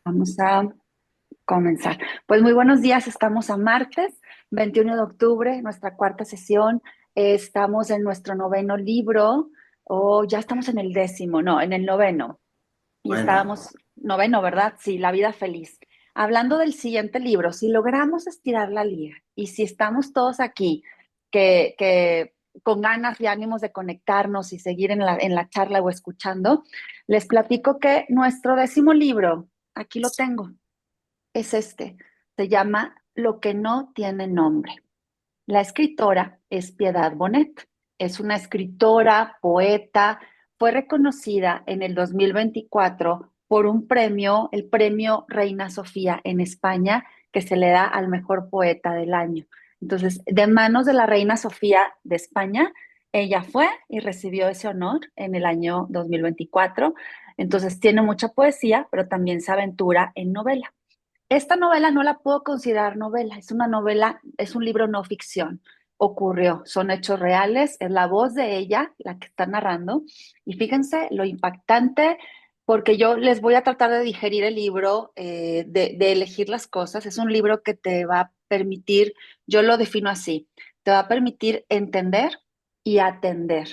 Vamos a comenzar. Pues muy buenos días, estamos a martes 21 de octubre, nuestra cuarta sesión. Estamos en nuestro noveno libro, o ya estamos en el décimo, no, en el noveno. Y Bueno, estábamos, noveno, ¿verdad? Sí, La vida feliz. Hablando del siguiente libro, si logramos estirar la liga y si estamos todos aquí que con ganas y ánimos de conectarnos y seguir en la charla o escuchando, les platico que nuestro décimo libro, aquí lo tengo, es este. Se llama Lo que no tiene nombre. La escritora es Piedad Bonet. Es una escritora, poeta, fue reconocida en el 2024 por un premio, el premio Reina Sofía en España, que se le da al mejor poeta del año. Entonces, de manos de la Reina Sofía de España, ella fue y recibió ese honor en el año 2024. Entonces, tiene mucha poesía, pero también se aventura en novela. Esta novela no la puedo considerar novela, es una novela, es un libro no ficción. Ocurrió, son hechos reales, es la voz de ella la que está narrando. Y fíjense lo impactante, porque yo les voy a tratar de digerir el libro, de elegir las cosas. Es un libro que te va a permitir, yo lo defino así, te va a permitir entender y atender.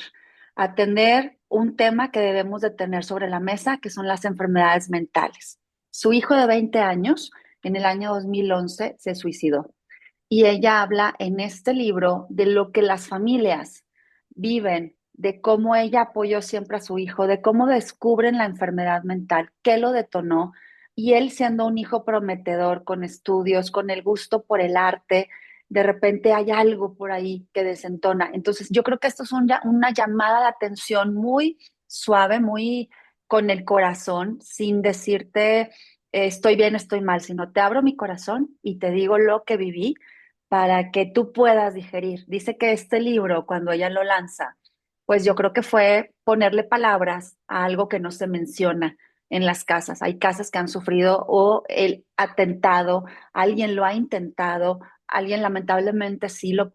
Atender un tema que debemos de tener sobre la mesa, que son las enfermedades mentales. Su hijo de 20 años en el año 2011 se suicidó. Y ella habla en este libro de lo que las familias viven, de cómo ella apoyó siempre a su hijo, de cómo descubren la enfermedad mental, qué lo detonó, y él siendo un hijo prometedor, con estudios, con el gusto por el arte, de repente hay algo por ahí que desentona. Entonces, yo creo que esto es una llamada de atención muy suave, muy con el corazón, sin decirte estoy bien, estoy mal, sino te abro mi corazón y te digo lo que viví para que tú puedas digerir. Dice que este libro, cuando ella lo lanza, pues yo creo que fue ponerle palabras a algo que no se menciona en las casas. Hay casas que han sufrido o el atentado, alguien lo ha intentado, alguien lamentablemente sí lo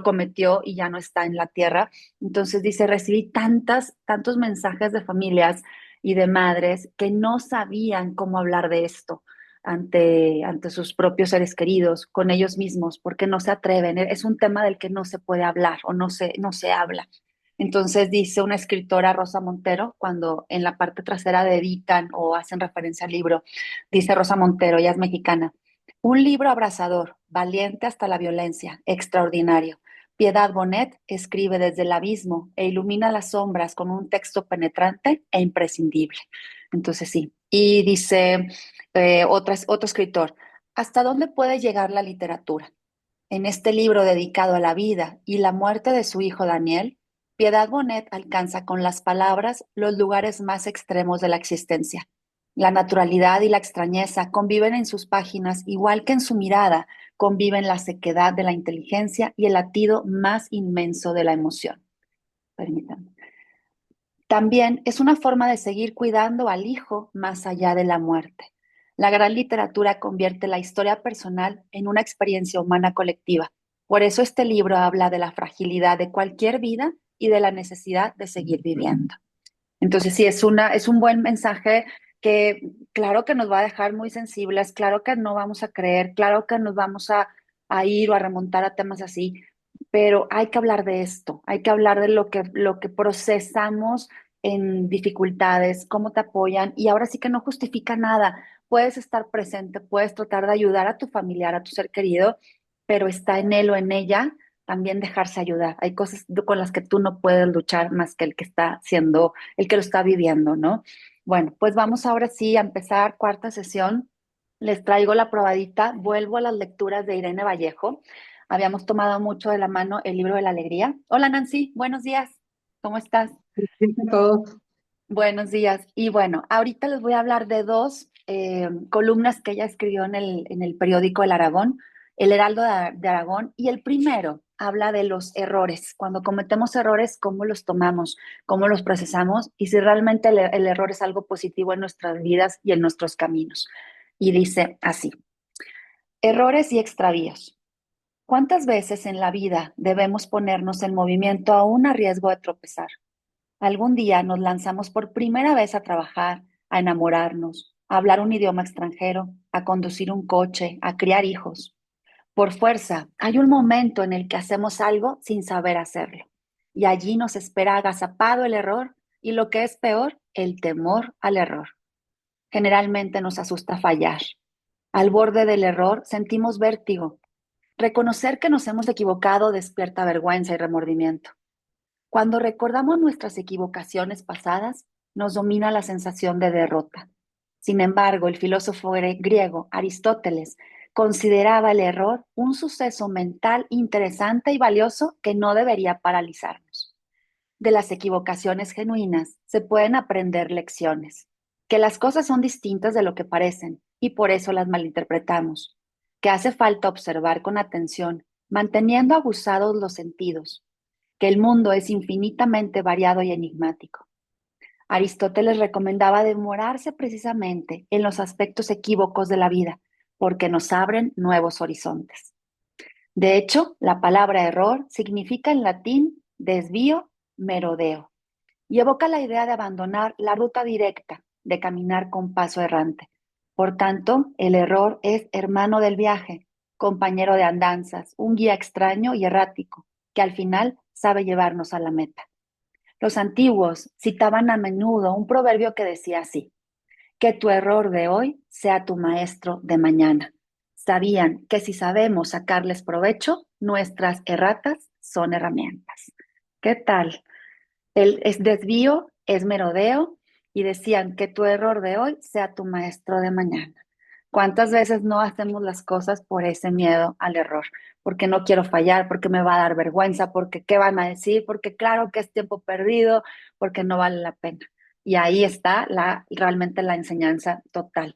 cometió y ya no está en la tierra. Entonces dice, recibí tantos mensajes de familias y de madres que no sabían cómo hablar de esto ante sus propios seres queridos, con ellos mismos, porque no se atreven. Es un tema del que no se puede hablar o no se habla. Entonces dice una escritora, Rosa Montero, cuando en la parte trasera dedican o hacen referencia al libro, dice Rosa Montero, ella es mexicana, un libro abrazador, valiente hasta la violencia, extraordinario. Piedad Bonet escribe desde el abismo e ilumina las sombras con un texto penetrante e imprescindible. Entonces sí, y dice otro escritor, ¿hasta dónde puede llegar la literatura? En este libro dedicado a la vida y la muerte de su hijo Daniel, Piedad Bonet alcanza con las palabras los lugares más extremos de la existencia. La naturalidad y la extrañeza conviven en sus páginas, igual que en su mirada conviven la sequedad de la inteligencia y el latido más inmenso de la emoción. Permítanme. También es una forma de seguir cuidando al hijo más allá de la muerte. La gran literatura convierte la historia personal en una experiencia humana colectiva. Por eso este libro habla de la fragilidad de cualquier vida y de la necesidad de seguir viviendo. Entonces, sí, es un buen mensaje que claro que nos va a dejar muy sensibles, claro que no vamos a creer, claro que nos vamos a ir o a remontar a temas así, pero hay que hablar de esto, hay que hablar de lo que procesamos en dificultades, cómo te apoyan y ahora sí que no justifica nada. Puedes estar presente, puedes tratar de ayudar a tu familiar, a tu ser querido, pero está en él o en ella también dejarse ayudar. Hay cosas con las que tú no puedes luchar más que el que está siendo, el que lo está viviendo, ¿no? Bueno, pues vamos ahora sí a empezar cuarta sesión. Les traigo la probadita. Vuelvo a las lecturas de Irene Vallejo. Habíamos tomado mucho de la mano el libro de la alegría. Hola Nancy, buenos días. ¿Cómo estás? todo. Buenos días. Y bueno, ahorita les voy a hablar de dos columnas que ella escribió en el periódico El Aragón, El Heraldo de Aragón, y el primero habla de los errores. Cuando cometemos errores, cómo los tomamos, cómo los procesamos y si realmente el error es algo positivo en nuestras vidas y en nuestros caminos. Y dice así, errores y extravíos. ¿Cuántas veces en la vida debemos ponernos en movimiento aún a riesgo de tropezar? Algún día nos lanzamos por primera vez a trabajar, a enamorarnos, a hablar un idioma extranjero, a conducir un coche, a criar hijos. Por fuerza, hay un momento en el que hacemos algo sin saber hacerlo. Y allí nos espera agazapado el error y lo que es peor, el temor al error. Generalmente nos asusta fallar. Al borde del error sentimos vértigo. Reconocer que nos hemos equivocado despierta vergüenza y remordimiento. Cuando recordamos nuestras equivocaciones pasadas, nos domina la sensación de derrota. Sin embargo, el filósofo griego Aristóteles consideraba el error un suceso mental interesante y valioso que no debería paralizarnos. De las equivocaciones genuinas se pueden aprender lecciones, que las cosas son distintas de lo que parecen y por eso las malinterpretamos, que hace falta observar con atención, manteniendo aguzados los sentidos, que el mundo es infinitamente variado y enigmático. Aristóteles recomendaba demorarse precisamente en los aspectos equívocos de la vida, porque nos abren nuevos horizontes. De hecho, la palabra error significa en latín desvío, merodeo, y evoca la idea de abandonar la ruta directa, de caminar con paso errante. Por tanto, el error es hermano del viaje, compañero de andanzas, un guía extraño y errático, que al final sabe llevarnos a la meta. Los antiguos citaban a menudo un proverbio que decía así: que tu error de hoy sea tu maestro de mañana. Sabían que si sabemos sacarles provecho, nuestras erratas son herramientas. ¿Qué tal? El es desvío, es merodeo, y decían que tu error de hoy sea tu maestro de mañana. ¿Cuántas veces no hacemos las cosas por ese miedo al error? Porque no quiero fallar, porque me va a dar vergüenza, porque qué van a decir, porque claro que es tiempo perdido, porque no vale la pena. Y ahí está realmente la enseñanza total.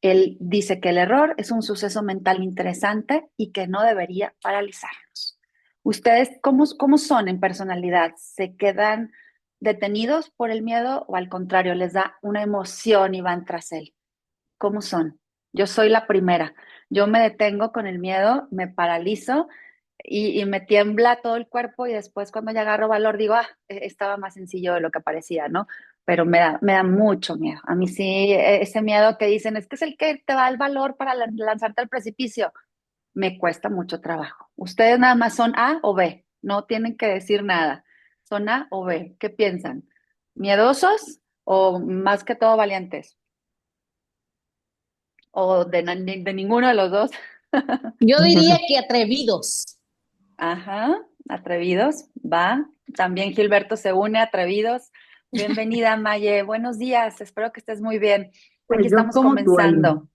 Él dice que el error es un suceso mental interesante y que no debería paralizarnos. ¿Ustedes cómo son en personalidad? ¿Se quedan detenidos por el miedo o al contrario, les da una emoción y van tras él? ¿Cómo son? Yo soy la primera. Yo me detengo con el miedo, me paralizo y me tiembla todo el cuerpo y después cuando ya agarro valor digo, estaba más sencillo de lo que parecía, ¿no? Pero me da mucho miedo. A mí sí, ese miedo que dicen es que es el que te da el valor para lanzarte al precipicio. Me cuesta mucho trabajo. Ustedes nada más son A o B, no tienen que decir nada. ¿Son A o B? ¿Qué piensan? ¿Miedosos o más que todo valientes? ¿O de ninguno de los dos? Yo diría que atrevidos. Ajá, atrevidos, va. También Gilberto se une, atrevidos. Bienvenida, Maye. Buenos días, espero que estés muy bien. Pues Aquí yo estamos como tú, Ali. comenzando.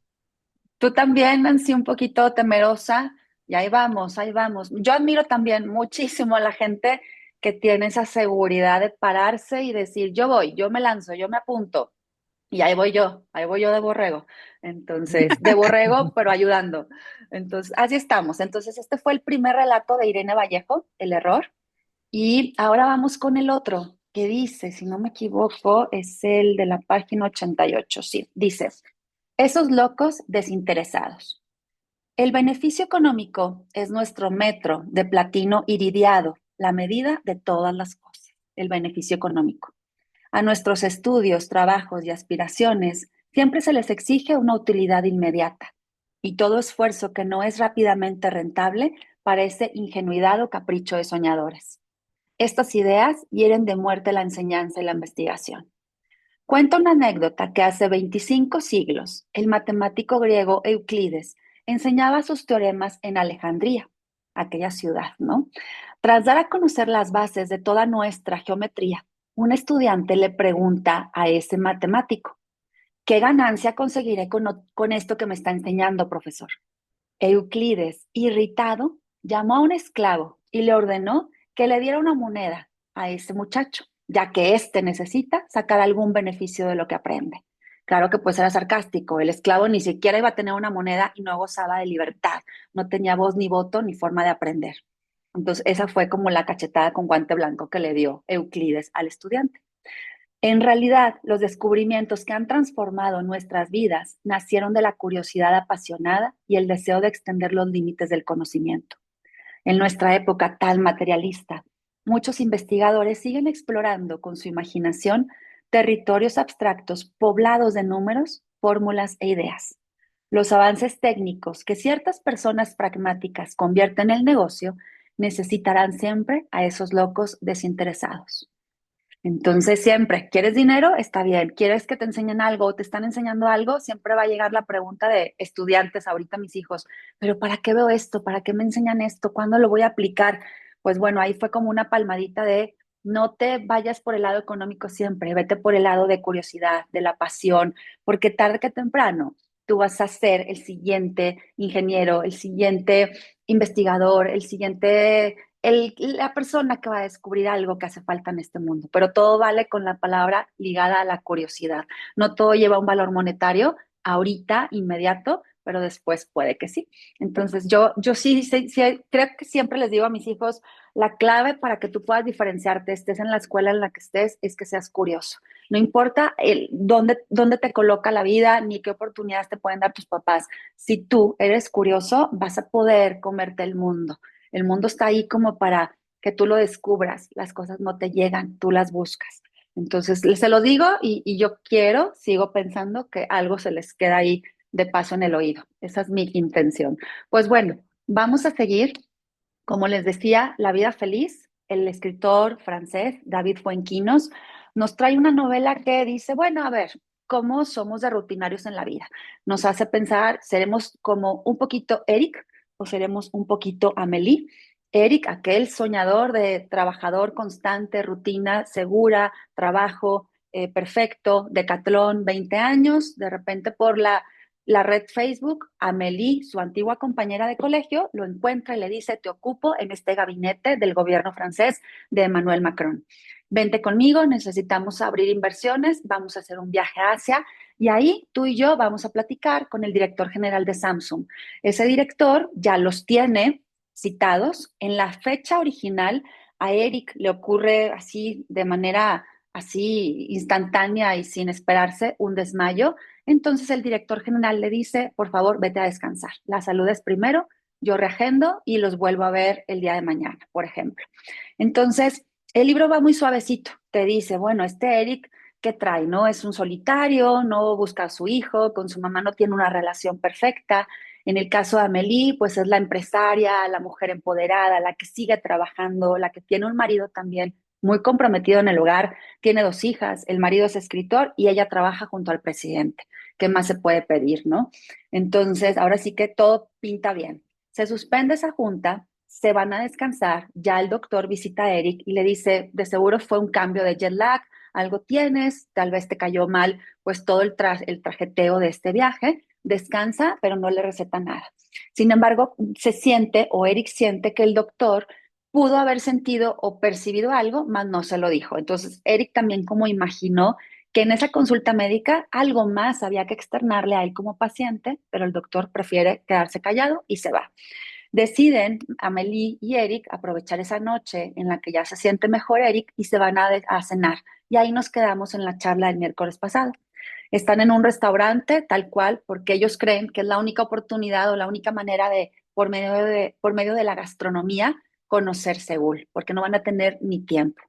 Tú también, Nancy, un poquito temerosa, y ahí vamos, ahí vamos. Yo admiro también muchísimo a la gente que tiene esa seguridad de pararse y decir, yo voy, yo me lanzo, yo me apunto. Y ahí voy yo de borrego. Entonces, de borrego, pero ayudando. Entonces, así estamos. Entonces, este fue el primer relato de Irene Vallejo, El error. Y ahora vamos con el otro, que dice, si no me equivoco, es el de la página 88. Sí, dice, esos locos desinteresados. El beneficio económico es nuestro metro de platino iridiado, la medida de todas las cosas, el beneficio económico. A nuestros estudios, trabajos y aspiraciones siempre se les exige una utilidad inmediata y todo esfuerzo que no es rápidamente rentable parece ingenuidad o capricho de soñadores. Estas ideas hieren de muerte la enseñanza y la investigación. Cuenta una anécdota que hace 25 siglos el matemático griego Euclides enseñaba sus teoremas en Alejandría, aquella ciudad, ¿no? Tras dar a conocer las bases de toda nuestra geometría, un estudiante le pregunta a ese matemático, ¿qué ganancia conseguiré con esto que me está enseñando, profesor? Euclides, irritado, llamó a un esclavo y le ordenó que le diera una moneda a ese muchacho, ya que éste necesita sacar algún beneficio de lo que aprende. Claro que pues era sarcástico, el esclavo ni siquiera iba a tener una moneda y no gozaba de libertad, no tenía voz ni voto ni forma de aprender. Entonces esa fue como la cachetada con guante blanco que le dio Euclides al estudiante. En realidad, los descubrimientos que han transformado nuestras vidas nacieron de la curiosidad apasionada y el deseo de extender los límites del conocimiento. En nuestra época tan materialista, muchos investigadores siguen explorando con su imaginación territorios abstractos poblados de números fórmulas e ideas. Los avances técnicos que ciertas personas pragmáticas convierten en negocio necesitarán siempre a esos locos desinteresados. Entonces, siempre, ¿quieres dinero? Está bien. ¿Quieres que te enseñen algo o te están enseñando algo? Siempre va a llegar la pregunta de estudiantes, ahorita mis hijos, pero ¿para qué veo esto? ¿Para qué me enseñan esto? ¿Cuándo lo voy a aplicar? Pues bueno, ahí fue como una palmadita de no te vayas por el lado económico siempre, vete por el lado de curiosidad, de la pasión, porque tarde que temprano tú vas a ser el siguiente ingeniero, el siguiente investigador, el siguiente la persona que va a descubrir algo que hace falta en este mundo, pero todo vale con la palabra ligada a la curiosidad. No todo lleva un valor monetario ahorita, inmediato, pero después puede que sí. Entonces yo sí, sí, sí, creo que siempre les digo a mis hijos, la clave para que tú puedas diferenciarte, estés en la escuela en la que estés, es que seas curioso. No importa dónde te coloca la vida ni qué oportunidades te pueden dar tus papás. Si tú eres curioso, vas a poder comerte el mundo. El mundo está ahí como para que tú lo descubras. Las cosas no te llegan, tú las buscas. Entonces, se lo digo y yo sigo pensando que algo se les queda ahí de paso en el oído. Esa es mi intención. Pues bueno, vamos a seguir. Como les decía, La vida feliz, el escritor francés David Fuenquinos nos trae una novela que dice, bueno, a ver, ¿cómo somos de rutinarios en la vida? Nos hace pensar, ¿seremos como un poquito Eric o seremos un poquito Amélie? Eric, aquel soñador de trabajador constante, rutina segura, trabajo perfecto, decatlón, 20 años, de repente por la red Facebook, Amélie, su antigua compañera de colegio, lo encuentra y le dice, te ocupo en este gabinete del gobierno francés de Emmanuel Macron. Vente conmigo, necesitamos abrir inversiones, vamos a hacer un viaje a Asia y ahí tú y yo vamos a platicar con el director general de Samsung. Ese director ya los tiene citados. En la fecha original, a Eric le ocurre así de manera así instantánea y sin esperarse un desmayo. Entonces el director general le dice, por favor, vete a descansar. La salud es primero, yo reagendo y los vuelvo a ver el día de mañana, por ejemplo. Entonces, el libro va muy suavecito. Te dice, bueno, este Eric, ¿qué trae? ¿No? Es un solitario, no busca a su hijo, con su mamá no tiene una relación perfecta. En el caso de Amélie, pues es la empresaria, la mujer empoderada, la que sigue trabajando, la que tiene un marido también muy comprometido en el hogar, tiene dos hijas, el marido es escritor y ella trabaja junto al presidente. ¿Qué más se puede pedir, no? Entonces, ahora sí que todo pinta bien. Se suspende esa junta, se van a descansar, ya el doctor visita a Eric y le dice, de seguro fue un cambio de jet lag, algo tienes, tal vez te cayó mal, pues todo el trajeteo de este viaje, descansa, pero no le receta nada. Sin embargo, se siente o Eric siente que el doctor pudo haber sentido o percibido algo, mas no se lo dijo. Entonces, Eric también como imaginó que en esa consulta médica algo más había que externarle a él como paciente, pero el doctor prefiere quedarse callado y se va. Deciden Amelie y Eric aprovechar esa noche en la que ya se siente mejor Eric y se van a cenar. Y ahí nos quedamos en la charla del miércoles pasado. Están en un restaurante tal cual porque ellos creen que es la única oportunidad o la única manera de, por medio de la gastronomía, conocer Seúl, porque no van a tener ni tiempo.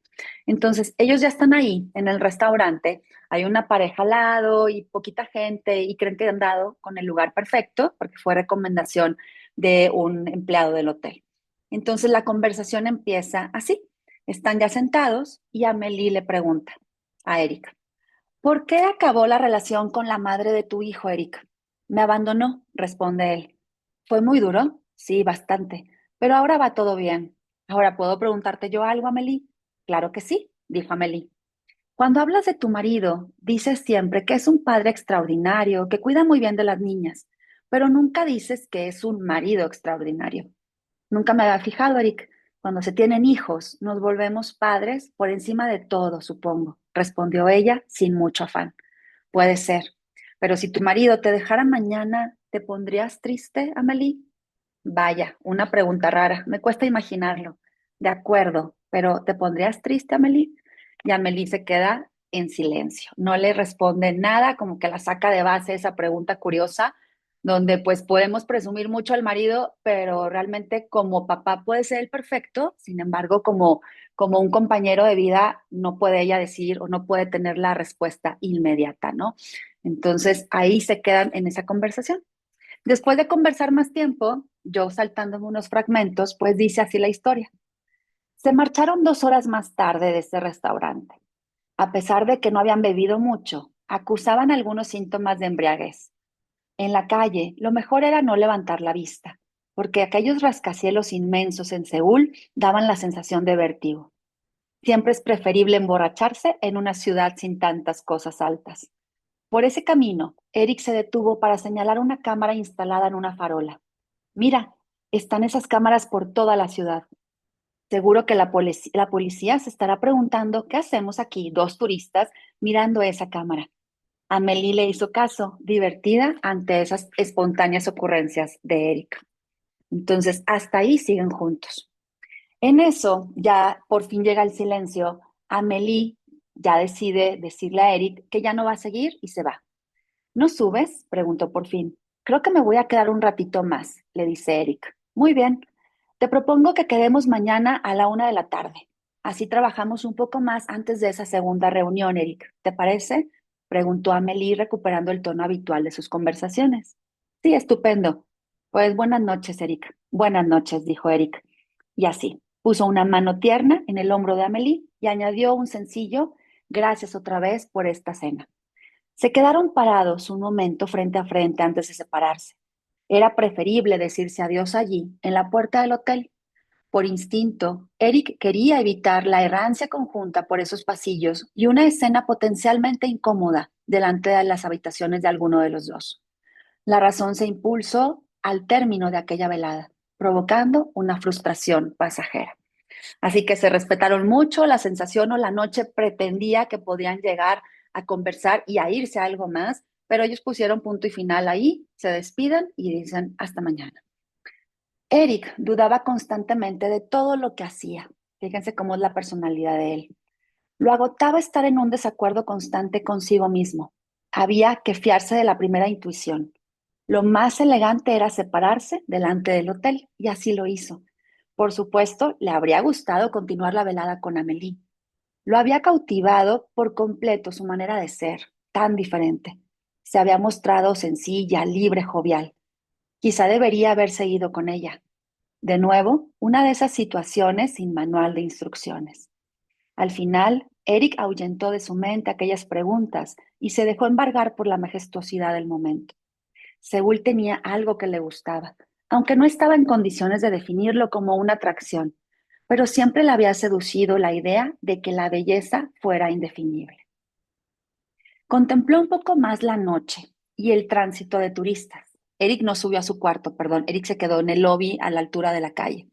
Entonces, ellos ya están ahí en el restaurante, hay una pareja al lado y poquita gente y creen que han dado con el lugar perfecto porque fue recomendación de un empleado del hotel. Entonces, la conversación empieza así. Están ya sentados y Amelie le pregunta a Erika, ¿por qué acabó la relación con la madre de tu hijo, Erika? Me abandonó, responde él. ¿Fue muy duro? Sí, bastante, pero ahora va todo bien. Ahora, ¿puedo preguntarte yo algo, Amelie? Claro que sí, dijo Amelie. Cuando hablas de tu marido, dices siempre que es un padre extraordinario, que cuida muy bien de las niñas, pero nunca dices que es un marido extraordinario. Nunca me había fijado, Eric. Cuando se tienen hijos, nos volvemos padres por encima de todo, supongo, respondió ella sin mucho afán. Puede ser, pero si tu marido te dejara mañana, ¿te pondrías triste, Amelie? Vaya, una pregunta rara, me cuesta imaginarlo. De acuerdo, pero ¿te pondrías triste, Amelie? Y Amelie se queda en silencio, no le responde nada, como que la saca de base esa pregunta curiosa, donde pues podemos presumir mucho al marido, pero realmente como papá puede ser el perfecto, sin embargo, como un compañero de vida no puede ella decir o no puede tener la respuesta inmediata, ¿no? Entonces ahí se quedan en esa conversación. Después de conversar más tiempo, yo saltándome unos fragmentos, pues dice así la historia. Se marcharon 2 horas más tarde de ese restaurante. A pesar de que no habían bebido mucho, acusaban algunos síntomas de embriaguez. En la calle, lo mejor era no levantar la vista, porque aquellos rascacielos inmensos en Seúl daban la sensación de vértigo. Siempre es preferible emborracharse en una ciudad sin tantas cosas altas. Por ese camino, Eric se detuvo para señalar una cámara instalada en una farola. Mira, están esas cámaras por toda la ciudad. Seguro que la policía se estará preguntando qué hacemos aquí, dos turistas, mirando esa cámara. Amelie le hizo caso, divertida ante esas espontáneas ocurrencias de Eric. Entonces, hasta ahí siguen juntos. En eso, ya por fin llega el silencio. Amelie ya decide decirle a Eric que ya no va a seguir y se va. ¿No subes?, preguntó por fin. Creo que me voy a quedar un ratito más, le dice Eric. Muy bien. Te propongo que quedemos mañana a la 1 de la tarde. Así trabajamos un poco más antes de esa segunda reunión, Eric. ¿Te parece? Preguntó Amelie, recuperando el tono habitual de sus conversaciones. Sí, estupendo. Pues buenas noches, Eric. Buenas noches, dijo Eric. Y así, puso una mano tierna en el hombro de Amelie y añadió un sencillo, gracias otra vez por esta cena. Se quedaron parados un momento frente a frente antes de separarse. Era preferible decirse adiós allí, en la puerta del hotel. Por instinto, Eric quería evitar la errancia conjunta por esos pasillos y una escena potencialmente incómoda delante de las habitaciones de alguno de los dos. La razón se impulsó al término de aquella velada, provocando una frustración pasajera. Así que se respetaron mucho, la sensación o la noche pretendía que podían llegar a conversar y a irse a algo más, pero ellos pusieron punto y final ahí, se despiden y dicen hasta mañana. Eric dudaba constantemente de todo lo que hacía. Fíjense cómo es la personalidad de él. Lo agotaba estar en un desacuerdo constante consigo mismo. Había que fiarse de la primera intuición. Lo más elegante era separarse delante del hotel, y así lo hizo. Por supuesto, le habría gustado continuar la velada con Amélie. Lo había cautivado por completo su manera de ser, tan diferente. Se había mostrado sencilla, libre, jovial. Quizá debería haber seguido con ella. De nuevo, una de esas situaciones sin manual de instrucciones. Al final, Eric ahuyentó de su mente aquellas preguntas y se dejó embargar por la majestuosidad del momento. Seúl tenía algo que le gustaba, aunque no estaba en condiciones de definirlo como una atracción, pero siempre le había seducido la idea de que la belleza fuera indefinible. Contempló un poco más la noche y el tránsito de turistas. Eric no subió a su cuarto, perdón, Eric se quedó en el lobby a la altura de la calle.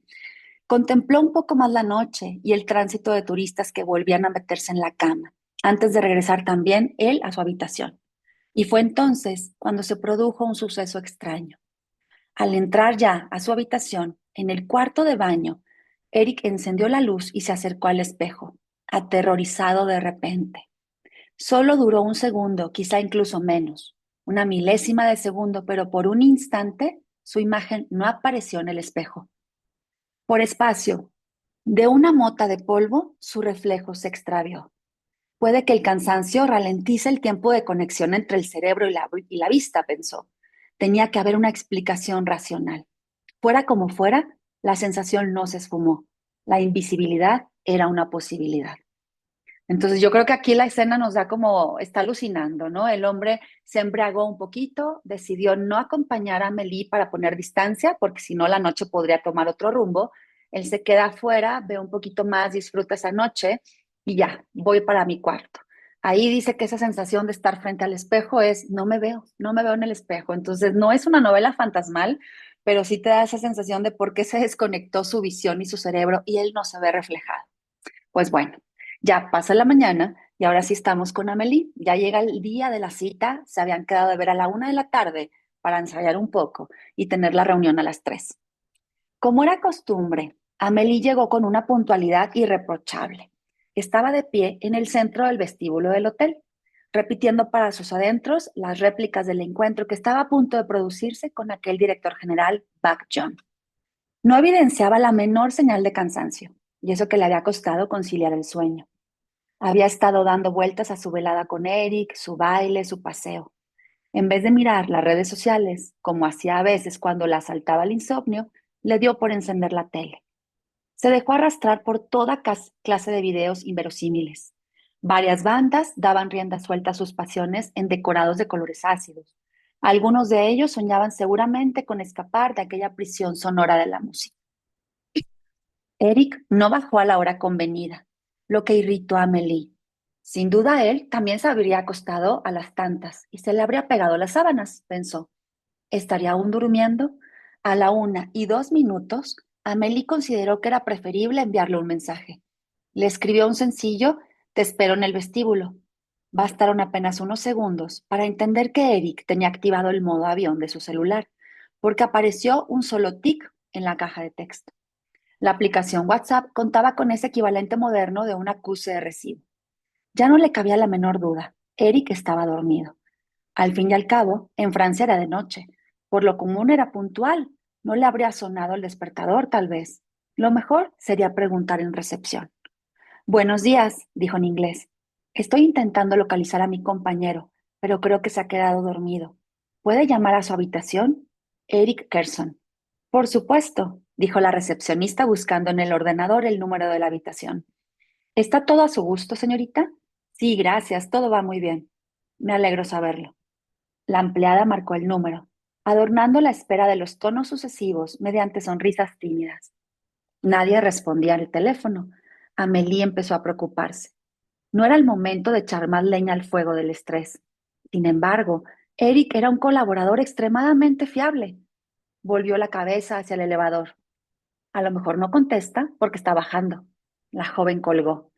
Contempló un poco más la noche y el tránsito de turistas que volvían a meterse en la cama, antes de regresar también él a su habitación. Y fue entonces cuando se produjo un suceso extraño. Al entrar ya a su habitación, en el cuarto de baño, Eric encendió la luz y se acercó al espejo, aterrorizado de repente. Solo duró un segundo, quizá incluso menos, una milésima de segundo, pero por un instante su imagen no apareció en el espejo. Por espacio, de una mota de polvo, su reflejo se extravió. Puede que el cansancio ralentice el tiempo de conexión entre el cerebro y la vista, pensó. Tenía que haber una explicación racional. Fuera como fuera, la sensación no se esfumó. La invisibilidad era una posibilidad. Entonces yo creo que aquí la escena nos da como, está alucinando, ¿no? El hombre se embriagó un poquito, decidió no acompañar a Amélie para poner distancia, porque si no la noche podría tomar otro rumbo. Él se queda afuera, ve un poquito más, disfruta esa noche y ya, voy para mi cuarto. Ahí dice que esa sensación de estar frente al espejo es, no me veo, no me veo en el espejo. Entonces no es una novela fantasmal, pero sí te da esa sensación de por qué se desconectó su visión y su cerebro y él no se ve reflejado. Pues bueno, ya pasa la mañana y ahora sí estamos con Amelie. Ya llega el día de la cita, se habían quedado de ver a la 1 de la tarde para ensayar un poco y tener la reunión a las 3. Como era costumbre, Amelie llegó con una puntualidad irreprochable. Estaba de pie en el centro del vestíbulo del hotel, repitiendo para sus adentros las réplicas del encuentro que estaba a punto de producirse con aquel director general, Buck John. No evidenciaba la menor señal de cansancio, y eso que le había costado conciliar el sueño. Había estado dando vueltas a su velada con Eric, su baile, su paseo. En vez de mirar las redes sociales, como hacía a veces cuando la asaltaba el insomnio, le dio por encender la tele. Se dejó arrastrar por toda clase de videos inverosímiles. Varias bandas daban rienda suelta a sus pasiones en decorados de colores ácidos. Algunos de ellos soñaban seguramente con escapar de aquella prisión sonora de la música. Eric no bajó a la hora convenida, lo que irritó a Amélie. Sin duda él también se habría acostado a las tantas y se le habría pegado las sábanas, pensó. ¿Estaría aún durmiendo? A la 1:02, Amélie consideró que era preferible enviarle un mensaje. Le escribió un sencillo: te espero en el vestíbulo. Bastaron apenas unos segundos para entender que Eric tenía activado el modo avión de su celular, porque apareció un solo tic en la caja de texto. La aplicación WhatsApp contaba con ese equivalente moderno de un acuse de recibo. Ya no le cabía la menor duda. Eric estaba dormido. Al fin y al cabo, en Francia era de noche. Por lo común era puntual. No le habría sonado el despertador, tal vez. Lo mejor sería preguntar en recepción. Buenos días, dijo en inglés. Estoy intentando localizar a mi compañero, pero creo que se ha quedado dormido. ¿Puede llamar a su habitación? Eric Kerson. Por supuesto, dijo la recepcionista buscando en el ordenador el número de la habitación. ¿Está todo a su gusto, señorita? Sí, gracias, todo va muy bien. Me alegro saberlo. La empleada marcó el número, adornando la espera de los tonos sucesivos mediante sonrisas tímidas. Nadie respondía al teléfono. Amélie empezó a preocuparse. No era el momento de echar más leña al fuego del estrés. Sin embargo, Eric era un colaborador extremadamente fiable. Volvió la cabeza hacia el elevador. A lo mejor no contesta porque está bajando. La joven colgó.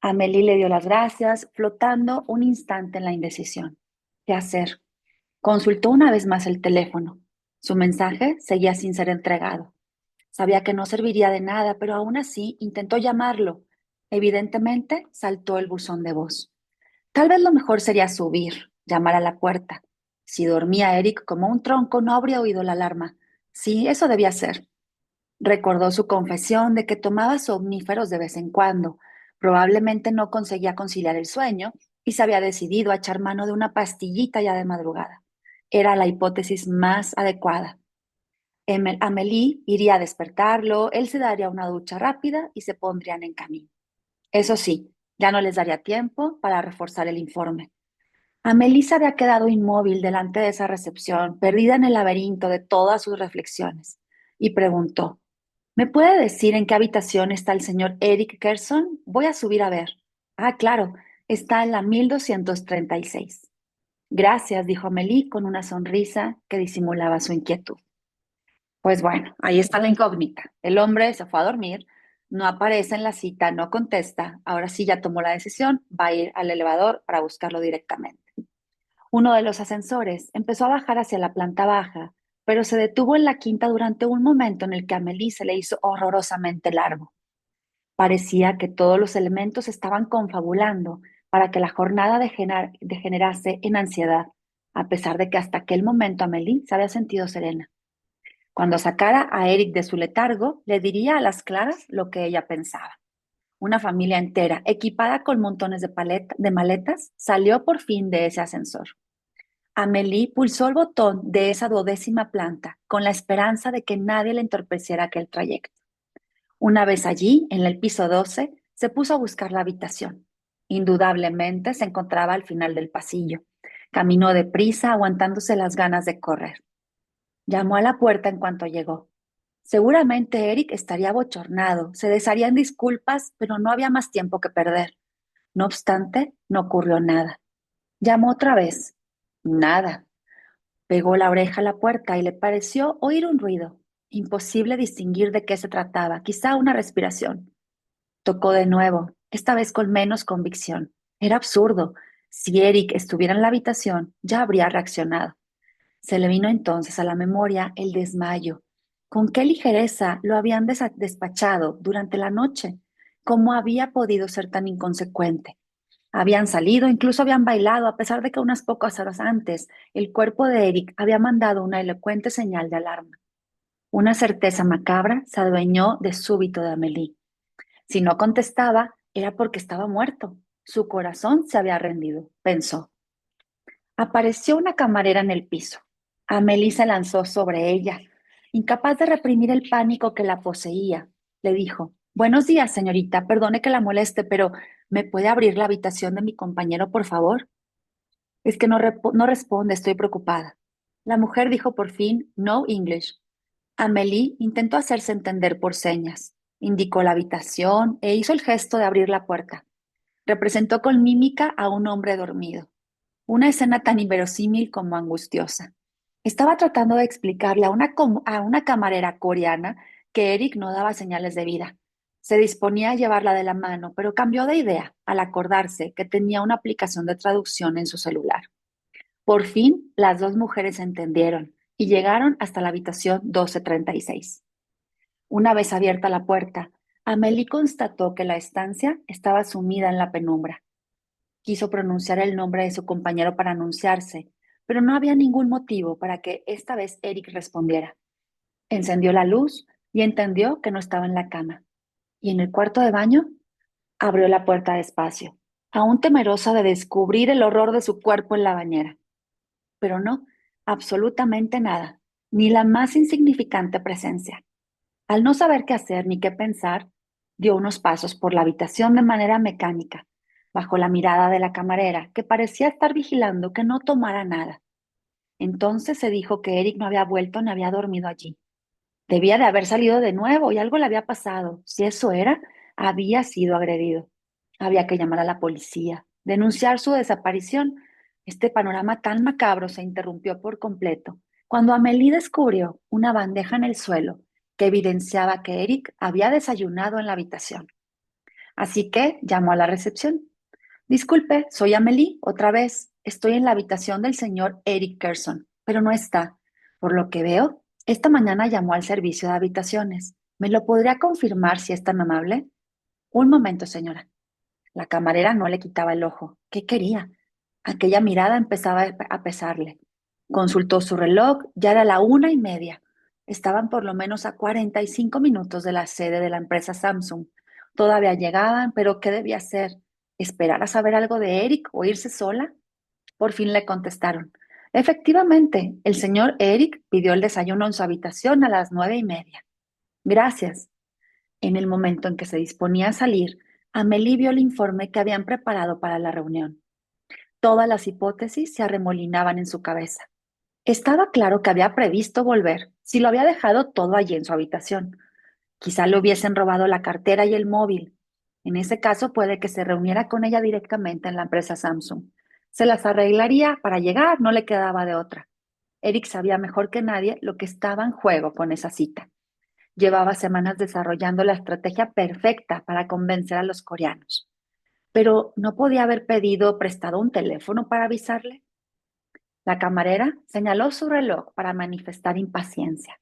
Amélie le dio las gracias, flotando un instante en la indecisión. ¿Qué hacer? Consultó una vez más el teléfono. Su mensaje seguía sin ser entregado. Sabía que no serviría de nada, pero aún así intentó llamarlo. Evidentemente, saltó el buzón de voz. Tal vez lo mejor sería subir, llamar a la puerta. Si dormía Eric como un tronco, no habría oído la alarma. Sí, eso debía ser. Recordó su confesión de que tomaba somníferos de vez en cuando. Probablemente no conseguía conciliar el sueño y se había decidido a echar mano de una pastillita ya de madrugada. Era la hipótesis más adecuada. Amélie iría a despertarlo, él se daría una ducha rápida y se pondrían en camino. Eso sí, ya no les daría tiempo para reforzar el informe. Amélie se había quedado inmóvil delante de esa recepción, perdida en el laberinto de todas sus reflexiones, y preguntó: ¿me puede decir en qué habitación está el señor Eric Kerson? Voy a subir a ver. Ah, claro, está en la 1236. Gracias, dijo Amélie con una sonrisa que disimulaba su inquietud. Pues bueno, ahí está la incógnita. El hombre se fue a dormir, no aparece en la cita, no contesta. Ahora sí ya tomó la decisión, va a ir al elevador para buscarlo directamente. Uno de los ascensores empezó a bajar hacia la planta baja, pero se detuvo en la quinta durante un momento en el que a Amélie se le hizo horrorosamente largo. Parecía que todos los elementos estaban confabulando para que la jornada degenerase en ansiedad, a pesar de que hasta aquel momento Amélie se había sentido serena. Cuando sacara a Eric de su letargo, le diría a las claras lo que ella pensaba. Una familia entera, equipada con montones de maletas, salió por fin de ese ascensor. Amélie pulsó el botón de esa 12ª planta con la esperanza de que nadie le entorpeciera aquel trayecto. Una vez allí, en el piso 12, se puso a buscar la habitación. Indudablemente se encontraba al final del pasillo. Caminó deprisa, aguantándose las ganas de correr. Llamó a la puerta en cuanto llegó. Seguramente Eric estaría bochornado, se desharían disculpas, pero no había más tiempo que perder. No obstante, no ocurrió nada. Llamó otra vez. Nada. Pegó la oreja a la puerta y le pareció oír un ruido. Imposible distinguir de qué se trataba, quizá una respiración. Tocó de nuevo, esta vez con menos convicción. Era absurdo. Si Eric estuviera en la habitación, ya habría reaccionado. Se le vino entonces a la memoria el desmayo. Con qué ligereza lo habían despachado durante la noche. ¿Cómo había podido ser tan inconsecuente? Habían salido, incluso habían bailado, a pesar de que unas pocas horas antes el cuerpo de Eric había mandado una elocuente señal de alarma. Una certeza macabra se adueñó de súbito de Amélie. Si no contestaba, era porque estaba muerto. Su corazón se había rendido, pensó. Apareció una camarera en el piso. Amelie se lanzó sobre ella. Incapaz de reprimir el pánico que la poseía, le dijo: Buenos días, señorita. Perdone que la moleste, pero ¿me puede abrir la habitación de mi compañero, por favor? Es que no responde, estoy preocupada. La mujer dijo por fin: No English. Amelie intentó hacerse entender por señas. Indicó la habitación e hizo el gesto de abrir la puerta. Representó con mímica a un hombre dormido. Una escena tan inverosímil como angustiosa. Estaba tratando de explicarle a una camarera coreana que Eric no daba señales de vida. Se disponía a llevarla de la mano, pero cambió de idea al acordarse que tenía una aplicación de traducción en su celular. Por fin, las dos mujeres se entendieron y llegaron hasta la habitación 1236. Una vez abierta la puerta, Amélie constató que la estancia estaba sumida en la penumbra. Quiso pronunciar el nombre de su compañero para anunciarse, pero no había ningún motivo para que esta vez Eric respondiera. Encendió la luz y entendió que no estaba en la cama. ¿Y en el cuarto de baño? Abrió la puerta despacio, aún temerosa de descubrir el horror de su cuerpo en la bañera. Pero no, absolutamente nada, ni la más insignificante presencia. Al no saber qué hacer ni qué pensar, dio unos pasos por la habitación de manera mecánica, bajo la mirada de la camarera, que parecía estar vigilando que no tomara nada. Entonces se dijo que Eric no había vuelto ni había dormido allí. Debía de haber salido de nuevo y algo le había pasado. Si eso era, había sido agredido. Había que llamar a la policía, denunciar su desaparición. Este panorama tan macabro se interrumpió por completo cuando Amélie descubrió una bandeja en el suelo que evidenciaba que Eric había desayunado en la habitación. Así que llamó a la recepción. Disculpe, soy Amélie, otra vez. Estoy en la habitación del señor Eric Kerson, pero no está. Por lo que veo, esta mañana llamó al servicio de habitaciones. ¿Me lo podría confirmar si es tan amable? Un momento, señora. La camarera no le quitaba el ojo. ¿Qué quería? Aquella mirada empezaba a pesarle. Consultó su reloj, ya era la 1:30. Estaban por lo menos a 45 minutos de la sede de la empresa Samsung. Todavía llegaban, pero ¿qué debía hacer? ¿Esperar a saber algo de Eric o irse sola? Por fin le contestaron. Efectivamente, el señor Eric pidió el desayuno en su habitación a las 9:30. Gracias. En el momento en que se disponía a salir, Amélie vio el informe que habían preparado para la reunión. Todas las hipótesis se arremolinaban en su cabeza. Estaba claro que había previsto volver, si lo había dejado todo allí en su habitación. Quizá le hubiesen robado la cartera y el móvil. En ese caso puede que se reuniera con ella directamente en la empresa Samsung. Se las arreglaría para llegar, no le quedaba de otra. Eric sabía mejor que nadie lo que estaba en juego con esa cita. Llevaba semanas desarrollando la estrategia perfecta para convencer a los coreanos. Pero ¿no podía haber pedido prestado un teléfono para avisarle? La camarera señaló su reloj para manifestar impaciencia.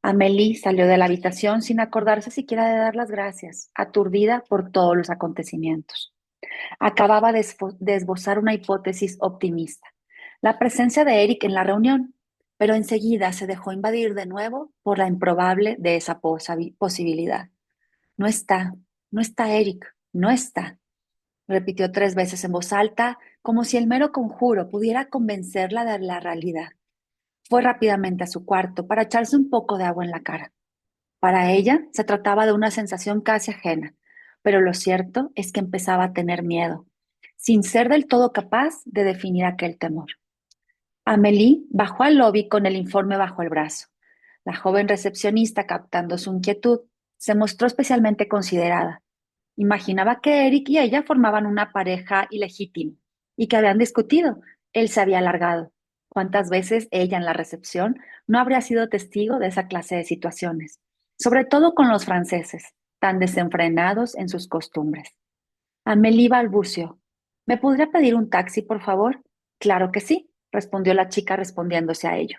Amélie salió de la habitación sin acordarse siquiera de dar las gracias, aturdida por todos los acontecimientos. Acababa de esbozar una hipótesis optimista, la presencia de Eric en la reunión, pero enseguida se dejó invadir de nuevo por la improbable de esa posibilidad. No está, no está Eric, no está. Repitió 3 veces en voz alta, como si el mero conjuro pudiera convencerla de la realidad. Fue rápidamente a su cuarto para echarse un poco de agua en la cara. Para ella se trataba de una sensación casi ajena, pero lo cierto es que empezaba a tener miedo, sin ser del todo capaz de definir aquel temor. Amélie bajó al lobby con el informe bajo el brazo. La joven recepcionista, captando su inquietud, se mostró especialmente considerada. Imaginaba que Eric y ella formaban una pareja ilegítima y que habían discutido. Él se había alargado. ¿Cuántas veces ella en la recepción no habría sido testigo de esa clase de situaciones? Sobre todo con los franceses, tan desenfrenados en sus costumbres. Amélie balbuceó. ¿Me podría pedir un taxi, por favor? Claro que sí, respondió la chica respondiéndose a ello.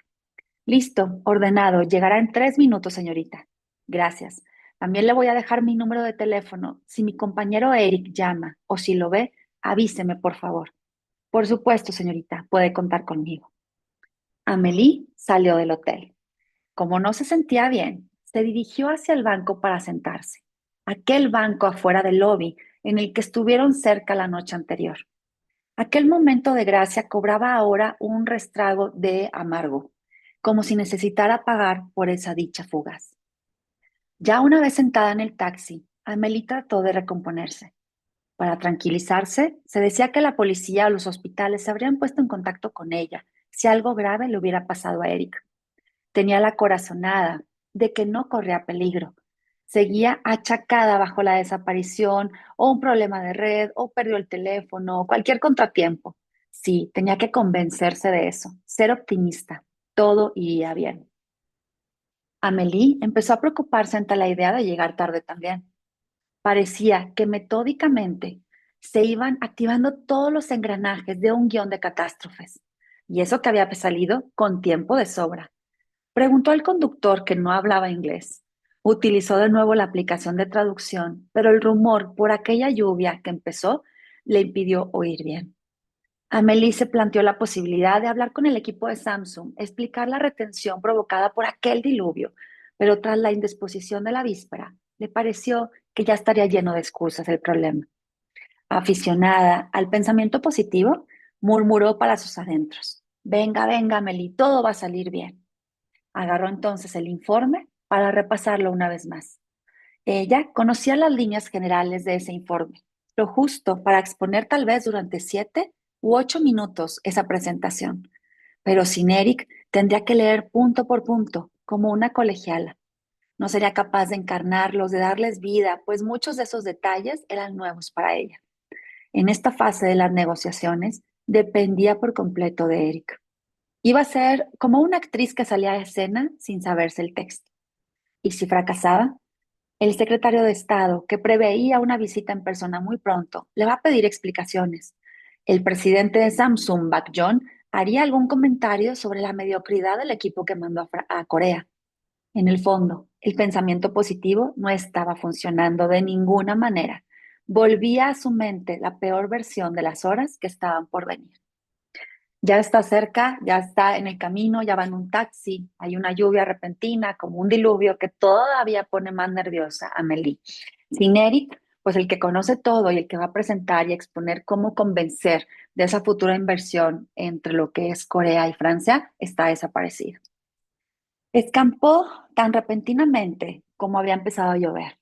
Listo, ordenado. Llegará en 3 minutos, señorita. Gracias. También le voy a dejar mi número de teléfono. Si mi compañero Eric llama o si lo ve, avíseme, por favor. Por supuesto, señorita, puede contar conmigo. Amélie salió del hotel. Como no se sentía bien, se dirigió hacia el banco para sentarse. Aquel banco afuera del lobby en el que estuvieron cerca la noche anterior. Aquel momento de gracia cobraba ahora un restrago de amargo, como si necesitara pagar por esa dicha fugaz. Ya una vez sentada en el taxi, Amelie trató de recomponerse. Para tranquilizarse, se decía que la policía o los hospitales se habrían puesto en contacto con ella si algo grave le hubiera pasado a Eric. Tenía la corazonada de que no corría peligro. Seguía achacada bajo la desaparición o un problema de red o perdió el teléfono o cualquier contratiempo. Sí, tenía que convencerse de eso, ser optimista. Todo iría bien. Amélie empezó a preocuparse ante la idea de llegar tarde también. Parecía que metódicamente se iban activando todos los engranajes de un guión de catástrofes. Y eso que había salido con tiempo de sobra. Preguntó al conductor que no hablaba inglés. Utilizó de nuevo la aplicación de traducción, pero el rumor por aquella lluvia que empezó le impidió oír bien. Amelie se planteó la posibilidad de hablar con el equipo de Samsung, explicar la retención provocada por aquel diluvio, pero tras la indisposición de la víspera, le pareció que ya estaría lleno de excusas el problema. Aficionada al pensamiento positivo, murmuró para sus adentros: Venga, venga, Amelie, todo va a salir bien. Agarró entonces el informe para repasarlo una vez más. Ella conocía las líneas generales de ese informe, lo justo para exponer tal vez durante 7 u 8 minutos esa presentación. Pero sin Eric tendría que leer punto por punto, como una colegiala. No sería capaz de encarnarlos, de darles vida, pues muchos de esos detalles eran nuevos para ella. En esta fase de las negociaciones, dependía por completo de Eric. Iba a ser como una actriz que salía a escena sin saberse el texto. Y si fracasaba, el secretario de Estado, que preveía una visita en persona muy pronto, le va a pedir explicaciones. El presidente de Samsung, Pak John, haría algún comentario sobre la mediocridad del equipo que mandó a Corea. En el fondo, el pensamiento positivo no estaba funcionando de ninguna manera. Volvía a su mente la peor versión de las horas que estaban por venir. Ya está cerca, ya está en el camino, ya va en un taxi, hay una lluvia repentina, como un diluvio que todavía pone más nerviosa a Amelie. Sin Eric, pues el que conoce todo y el que va a presentar y exponer cómo convencer de esa futura inversión entre lo que es Corea y Francia, está desaparecido. Escampó tan repentinamente como había empezado a llover.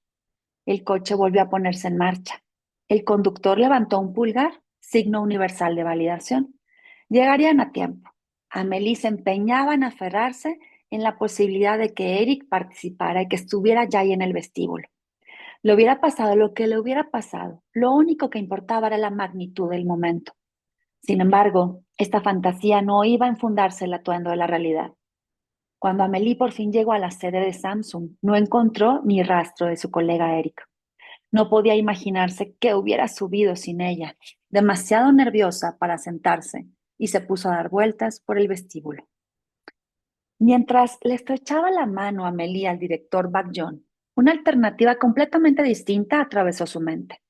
El coche volvió a ponerse en marcha. El conductor levantó un pulgar, signo universal de validación. Llegarían a tiempo. Amelie se empeñaba en aferrarse en la posibilidad de que Eric participara y que estuviera ya ahí en el vestíbulo. Le hubiera pasado lo que le hubiera pasado. Lo único que importaba era la magnitud del momento. Sin embargo, esta fantasía no iba a enfundarse el atuendo de la realidad. Cuando Amelie por fin llegó a la sede de Samsung, no encontró ni rastro de su colega Eric. No podía imaginarse que hubiera subido sin ella, demasiado nerviosa para sentarse, y se puso a dar vueltas por el vestíbulo. Mientras le estrechaba la mano a Amelie al director Bak John, una alternativa completamente distinta atravesó su mente.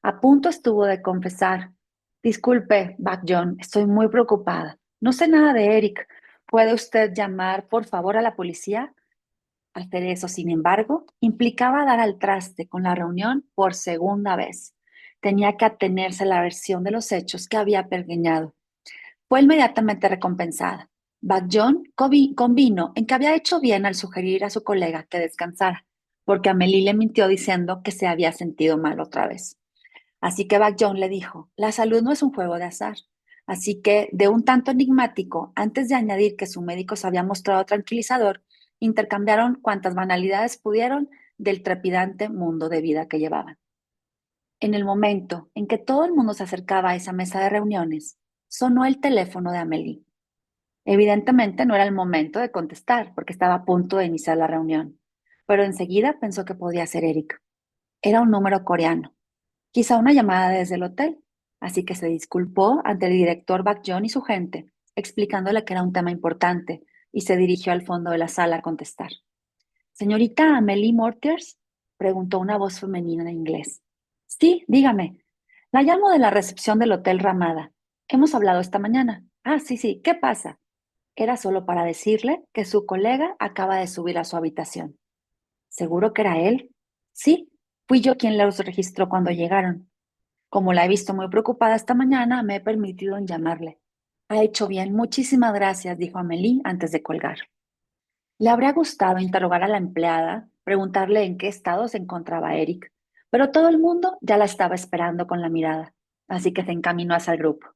A punto estuvo de confesar: Disculpe, Bak John, estoy muy preocupada. No sé nada de Eric. ¿Puede usted llamar, por favor, a la policía? Hacer eso, sin embargo, implicaba dar al traste con la reunión por segunda vez. Tenía que atenerse a la versión de los hechos que había pergeñado. Fue inmediatamente recompensada. Bak John convino en que había hecho bien al sugerir a su colega que descansara, porque Amelie le mintió diciendo que se había sentido mal otra vez. Así que Bak John le dijo: la salud no es un juego de azar. Así que, de un tanto enigmático, antes de añadir que su médico se había mostrado tranquilizador, intercambiaron cuantas banalidades pudieron del trepidante mundo de vida que llevaban. En el momento en que todo el mundo se acercaba a esa mesa de reuniones, sonó el teléfono de Amélie. Evidentemente no era el momento de contestar, porque estaba a punto de iniciar la reunión, pero enseguida pensó que podía ser Eric. Era un número coreano, quizá una llamada desde el hotel, así que se disculpó ante el director Bak John y su gente, explicándole que era un tema importante, y se dirigió al fondo de la sala a contestar. ¿Señorita Amelie Mortiers?, preguntó una voz femenina en inglés. Sí, dígame. La llamo de la recepción del Hotel Ramada. Hemos hablado esta mañana. Ah, sí, sí. ¿Qué pasa? Era solo para decirle que su colega acaba de subir a su habitación. ¿Seguro que era él? Sí, fui yo quien los registró cuando llegaron. Como la he visto muy preocupada esta mañana, me he permitido en llamarle. Ha hecho bien, muchísimas gracias, dijo Amélie antes de colgar. Le habría gustado interrogar a la empleada, preguntarle en qué estado se encontraba Eric, pero todo el mundo ya la estaba esperando con la mirada, así que se encaminó hacia el grupo.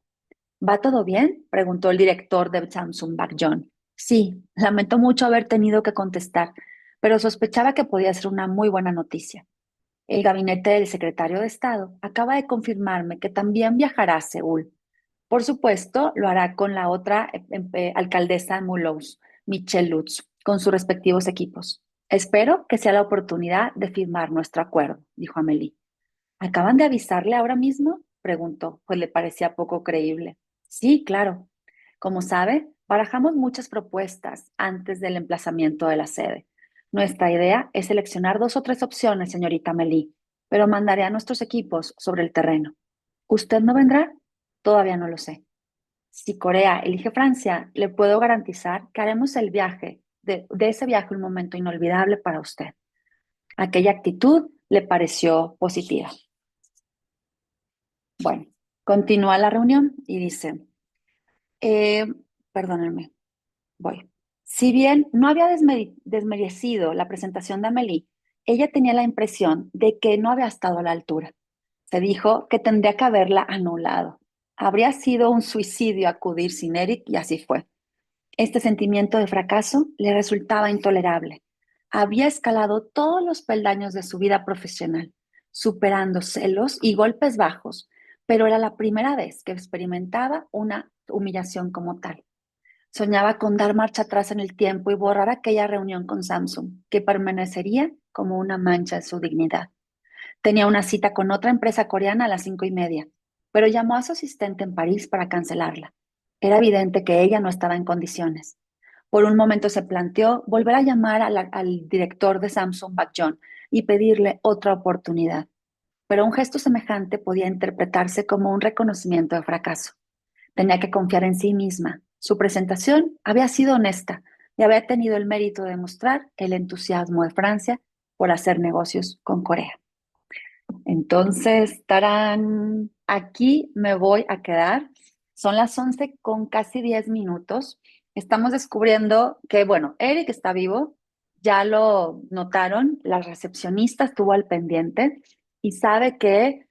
¿Va todo bien?, preguntó el director de Samsung Back John. Sí, lamento mucho haber tenido que contestar, pero sospechaba que podía ser una muy buena noticia. El gabinete del secretario de Estado acaba de confirmarme que también viajará a Seúl. Por supuesto, lo hará con la otra alcaldesa de Mulhouse, Michelle Lutz, con sus respectivos equipos. Espero que sea la oportunidad de firmar nuestro acuerdo, dijo Amélie. ¿Acaban de avisarle ahora mismo?, preguntó, pues le parecía poco creíble. Sí, claro. Como sabe, barajamos muchas propuestas antes del emplazamiento de la sede. Nuestra idea es seleccionar 2 o 3 opciones, señorita Amélie, pero mandaré a nuestros equipos sobre el terreno. ¿Usted no vendrá? Todavía no lo sé. Si Corea elige Francia, le puedo garantizar que haremos el viaje, de ese viaje un momento inolvidable para usted. Aquella actitud le pareció positiva. Bueno, continúa la reunión y dice, eh, perdónenme, voy. Si bien no había desmerecido la presentación de Amélie, ella tenía la impresión de que no había estado a la altura. Se dijo que tendría que haberla anulado. Habría sido un suicidio acudir sin Eric y así fue. Este sentimiento de fracaso le resultaba intolerable. Había escalado todos los peldaños de su vida profesional, superando celos y golpes bajos, pero era la primera vez que experimentaba una humillación como tal. Soñaba con dar marcha atrás en el tiempo y borrar aquella reunión con Samsung, que permanecería como una mancha en su dignidad. Tenía una cita con otra empresa coreana a las 5:30, pero llamó a su asistente en París para cancelarla. Era evidente que ella no estaba en condiciones. Por un momento se planteó volver a llamar al director de Samsung, Baek John, y pedirle otra oportunidad, pero un gesto semejante podía interpretarse como un reconocimiento de fracaso. Tenía que confiar en sí misma. Su presentación había sido honesta y había tenido el mérito de mostrar el entusiasmo de Francia por hacer negocios con Corea. Entonces, tarán, aquí me voy a quedar. Son las 11 con casi 10 minutos. Estamos descubriendo que, bueno, Eric está vivo, ya lo notaron, la recepcionista estuvo al pendiente y sabe que,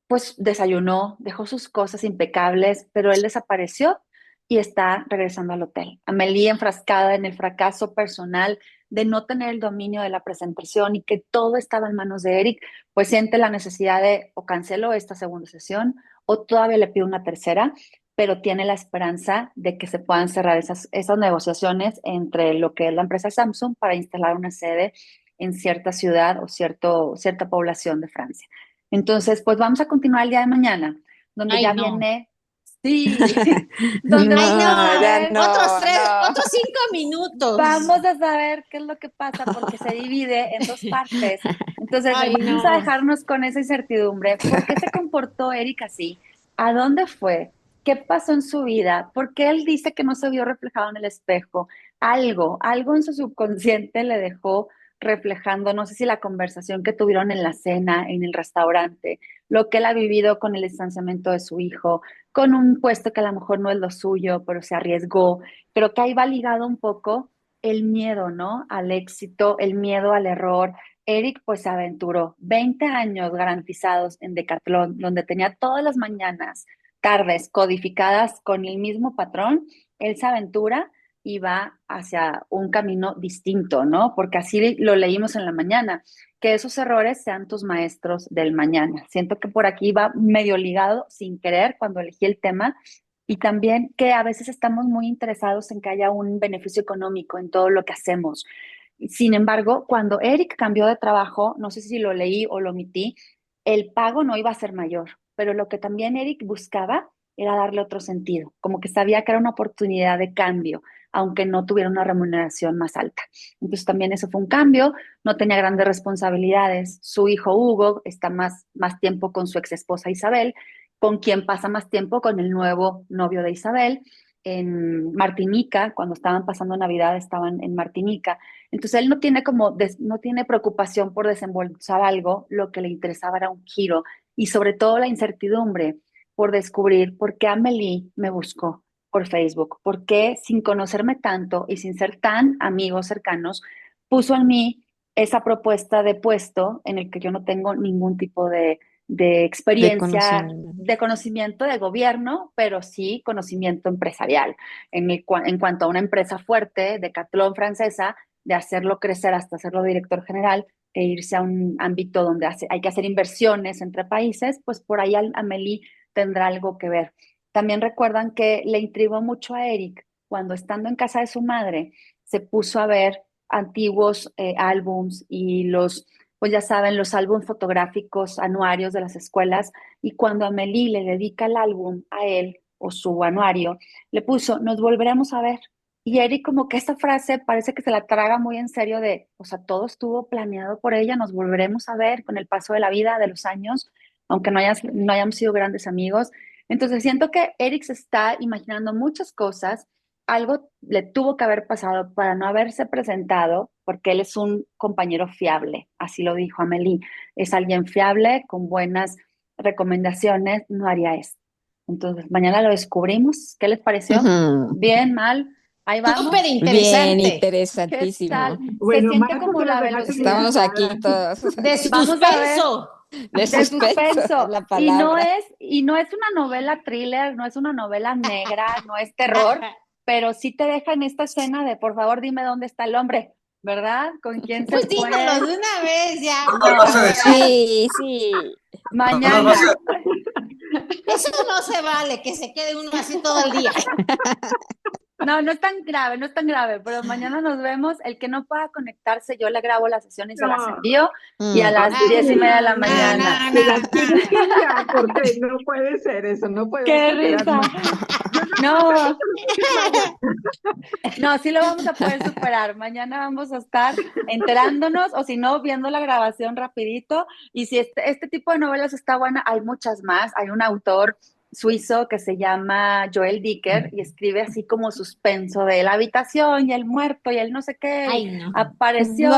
pues, desayunó, dejó sus cosas impecables, pero él desapareció y está regresando al hotel. Amelie, enfrascada en el fracaso personal de no tener el dominio de la presentación y que todo estaba en manos de Eric, pues siente la necesidad de o cancelo esta segunda sesión o todavía le pido una tercera, pero tiene la esperanza de que se puedan cerrar esas negociaciones entre lo que es la empresa Samsung para instalar una sede en cierta ciudad o cierta población de Francia. Entonces, pues vamos a continuar el día de mañana, donde Ay, ya no. viene, sí, donde Ay, vamos a No, no. ya saber, Otros no, tres, no. otros 5 minutos. vamos a saber qué es lo que pasa, porque se divide en 2 partes. Entonces, Ay, vamos a no. dejarnos con esa incertidumbre. ¿Por qué se comportó Eric así? ¿A dónde fue? ¿Qué pasó en su vida? ¿Por qué él dice que no se vio reflejado en el espejo? Algo en su subconsciente le dejó reflejando, no sé si la conversación que tuvieron en la cena, en el restaurante, lo que él ha vivido con el distanciamiento de su hijo, con un puesto que a lo mejor no es lo suyo, pero se arriesgó. Creo que ahí va ligado un poco el miedo, ¿no? Al éxito, el miedo al error. Eric pues se aventuró 20 años garantizados en Decathlon, donde tenía todas las mañanas, tardes codificadas con el mismo patrón. Él se aventura y va hacia un camino distinto, ¿no? Porque así lo leímos en la mañana, que esos errores sean tus maestros del mañana. Siento que por aquí va medio ligado sin querer cuando elegí el tema y también que a veces estamos muy interesados en que haya un beneficio económico en todo lo que hacemos. Sin embargo, cuando Eric cambió de trabajo, no sé si lo leí o lo omití, el pago no iba a ser mayor, pero lo que también Eric buscaba era darle otro sentido, como que sabía que era una oportunidad de cambio, aunque no tuviera una remuneración más alta. Entonces también eso fue un cambio, no tenía grandes responsabilidades. Su hijo Hugo está más tiempo con su ex esposa Isabel, con quien pasa más tiempo con el nuevo novio de Isabel. En Martinica, cuando estaban pasando Navidad, estaban en Martinica. Entonces él no tiene no tiene preocupación por desembolsar algo, lo que le interesaba era un giro y sobre todo la incertidumbre por descubrir por qué Amelie me buscó por Facebook, por qué sin conocerme tanto y sin ser tan amigos cercanos, puso en mí esa propuesta de puesto en el que yo no tengo ningún tipo de De experiencia, conocimiento. de conocimiento de gobierno, pero sí conocimiento empresarial. En cuanto a una empresa fuerte, Decathlon francesa, de hacerlo crecer hasta hacerlo director general e irse a un ámbito donde hay que hacer inversiones entre países, pues por ahí Amelie tendrá algo que ver. También recuerdan que le intrigó mucho a Eric cuando estando en casa de su madre se puso a ver antiguos álbums y pues ya saben, los álbumes fotográficos anuarios de las escuelas, y cuando Amelie le dedica el álbum a él o su anuario, le puso, nos volveremos a ver. Y Eric como que esa frase parece que se la traga muy en serio de, o sea, todo estuvo planeado por ella, nos volveremos a ver con el paso de la vida, de los años, aunque no hayamos sido grandes amigos. Entonces siento que Eric se está imaginando muchas cosas, algo le tuvo que haber pasado para no haberse presentado, porque él es un compañero fiable, así lo dijo Amelie, es alguien fiable, con buenas recomendaciones, no haría esto. Entonces, mañana lo descubrimos. ¿Qué les pareció? Ujú. ¿Bien, mal? Ahí Súper vamos. Bien, interesante. ¿Qué tal? interesantísimo. Se Bueno, siente mal como porque nos la dejaste muy velocidad Estamos aquí picadas. todos De Vamos a ver suspenso. de de suspenso, es suspenso. la Y no palabra. es, y no es una novela thriller, no es una novela negra, no es terror, pero sí te deja en esta escena de, por favor, dime dónde está el hombre, ¿verdad? ¿Con quién se Pues díganos fue? de una vez ya. Nos vas No, a decir, Sí, sí. no nos vas mañana. a Eso no se vale, que se quede uno así todo el día. No, no es tan grave, no es tan grave, pero mañana nos vemos. El que no pueda conectarse, yo le grabo la sesión y se las No, envío, y a Mm. las Ah, 10:30 de la no, no, mañana. no, te las no, tienes no. que enviar porque no puede ser eso, no podemos ¡Qué esperar risa! más. Yo no sé No, qué vaya. no, sí lo vamos a poder superar. Mañana vamos a estar enterándonos, o si no, viendo la grabación rapidito. Y si este tipo de novelas está buena, hay muchas más. Hay un autor suizo que se llama Joel Dicker y escribe así como suspenso de la habitación y el muerto y el no sé qué, y Ay, no. apareció, No.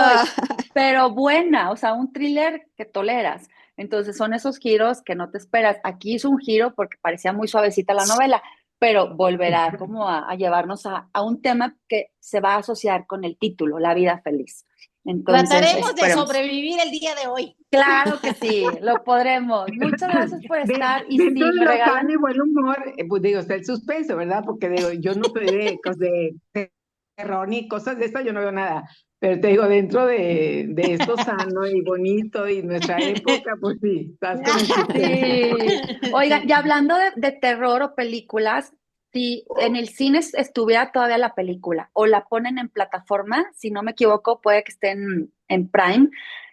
pero buena, o sea, un thriller que toleras. Entonces son esos giros que no te esperas. Aquí hizo un giro porque parecía muy suavecita la novela, pero volverá como a llevarnos a un tema que se va a asociar con el título, La vida feliz. Entonces, Trataremos de esperemos. sobrevivir el día de hoy. Claro que sí, lo podremos. Muchas gracias por estar, y Dentro si de me lo sano regalan, y buen humor, pues digo, está el suspenso, ¿verdad? Porque digo, yo no soy de, de terror ni cosas de estas, yo no veo nada. Pero te digo, dentro de esto sano y bonito y nuestra época, pues sí, estás con el suspenso. sí. Oigan, ya hablando de terror o películas, si en el cine estuviera todavía la película o la ponen en plataforma, si no me equivoco, puede que esté en Prime,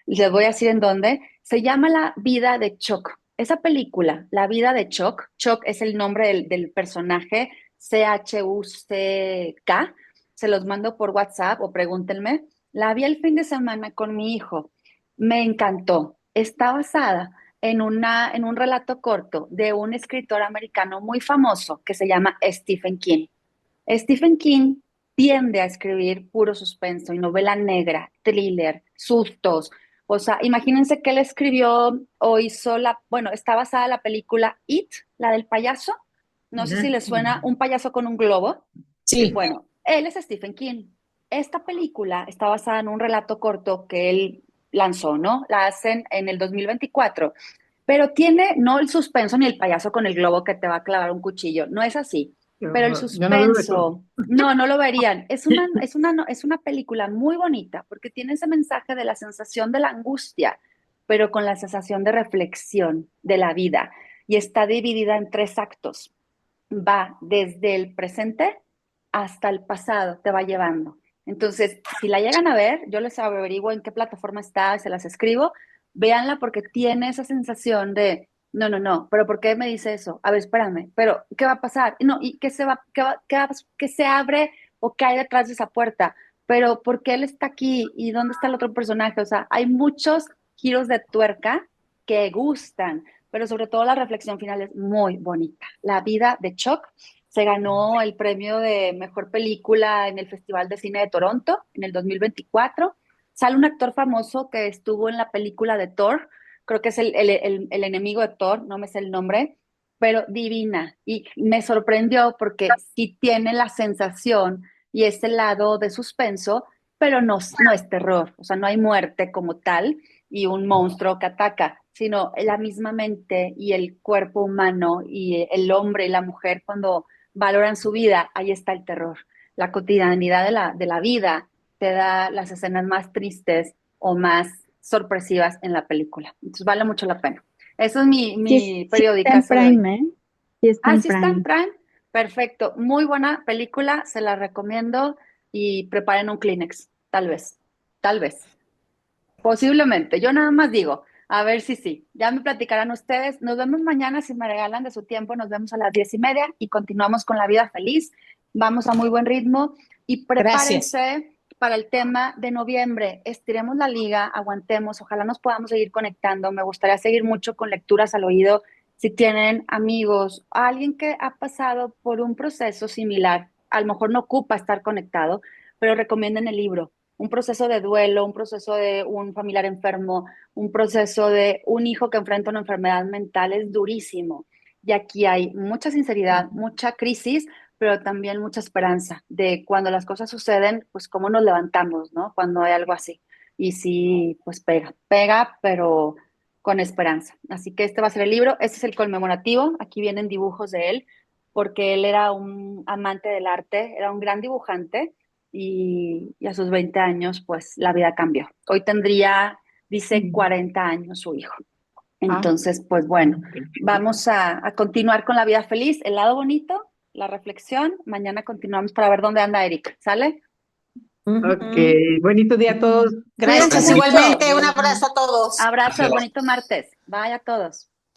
les voy a decir en dónde, se llama La vida de Chuck. Esa película, La vida de Chuck, Chuck es el nombre del personaje, Chuck, se los mando por WhatsApp o pregúntenme. La vi el fin de semana con mi hijo, me encantó. Está basada en un relato corto de un escritor americano muy famoso que se llama Stephen King. Stephen King tiende a escribir puro suspenso y novela negra, thriller, sustos. O sea, imagínense que él escribió o hizo bueno, está basada en la película It, la del payaso. No sé si le suena, un payaso con un globo. Sí. Bueno, él es Stephen King. Esta película está basada en un relato corto que él lanzó, ¿no? La hacen en el 2024, pero tiene no el suspenso ni el payaso con el globo que te va a clavar un cuchillo, no es así, Qué pero el horror. Yo no veo eso. suspenso, no, no lo verían. Es una película muy bonita porque tiene ese mensaje de la sensación de la angustia, pero con la sensación de reflexión de la vida, y está dividida en tres actos. Va desde el presente hasta el pasado, te va llevando. Entonces, si la llegan a ver, yo les averiguo en qué plataforma está, se las escribo, véanla porque tiene esa sensación de, no, no, no, pero ¿por qué me dice eso? A ver, espérame, pero ¿qué va a pasar? No, ¿y qué se abre o qué hay detrás de esa puerta? Pero ¿por qué él está aquí? ¿Y dónde está el otro personaje? O sea, hay muchos giros de tuerca que gustan, pero sobre todo la reflexión final es muy bonita. La vida de Chuck se ganó el premio de mejor película en el Festival de Cine de Toronto en el 2024. Sale un actor famoso que estuvo en la película de Thor, creo que es el enemigo de Thor, no me sé el nombre, pero divina. Y me sorprendió porque sí tiene la sensación y ese lado de suspenso, pero no es terror, o sea, no hay muerte como tal y un monstruo que ataca, sino la misma mente y el cuerpo humano y el hombre y la mujer cuando valoran su vida, ahí está el terror. La cotidianidad de la vida te da las escenas más tristes o más sorpresivas en la película. Entonces vale mucho la pena. Eso es Sí, mi sí está en periodicazo de hoy. Prime, ¿eh? Sí está Ah, en sí está en Prime. Prime. Perfecto. Muy buena película, se la recomiendo y preparen un Kleenex, tal vez. Tal vez. Posiblemente. Yo nada más digo, a ver si sí. Ya me platicarán ustedes. Nos vemos mañana si me regalan de su tiempo. Nos vemos a las 10:30 y continuamos con la vida feliz. Vamos a muy buen ritmo y Gracias. prepárense para el tema de noviembre. Estiremos la liga, aguantemos. Ojalá nos podamos seguir conectando. Me gustaría seguir mucho con lecturas al oído. Si tienen amigos, alguien que ha pasado por un proceso similar, a lo mejor no ocupa estar conectado, pero recomienden el libro, un proceso de duelo, un proceso de un familiar enfermo, un proceso de un hijo que enfrenta una enfermedad mental, es durísimo. Y aquí hay mucha sinceridad, mucha crisis, pero también mucha esperanza de cuando las cosas suceden, pues cómo nos levantamos, ¿no? Cuando hay algo así. Y sí, pues pega, pero con esperanza. Así que este va a ser el libro, este es el conmemorativo, aquí vienen dibujos de él, porque él era un amante del arte, era un gran dibujante y a sus 20 años, pues la vida cambió. Hoy tendría, dice, 40 años su hijo. Ah, Entonces, pues bueno, vamos a continuar con la vida feliz, el lado bonito, la reflexión. Mañana continuamos para ver dónde anda Eric. ¿Sale? ok, Ujú. bonito día a todos. Cuídense Gracias, mucho. igualmente. Un abrazo a todos. Abrazos, bonito martes. Bye a todos.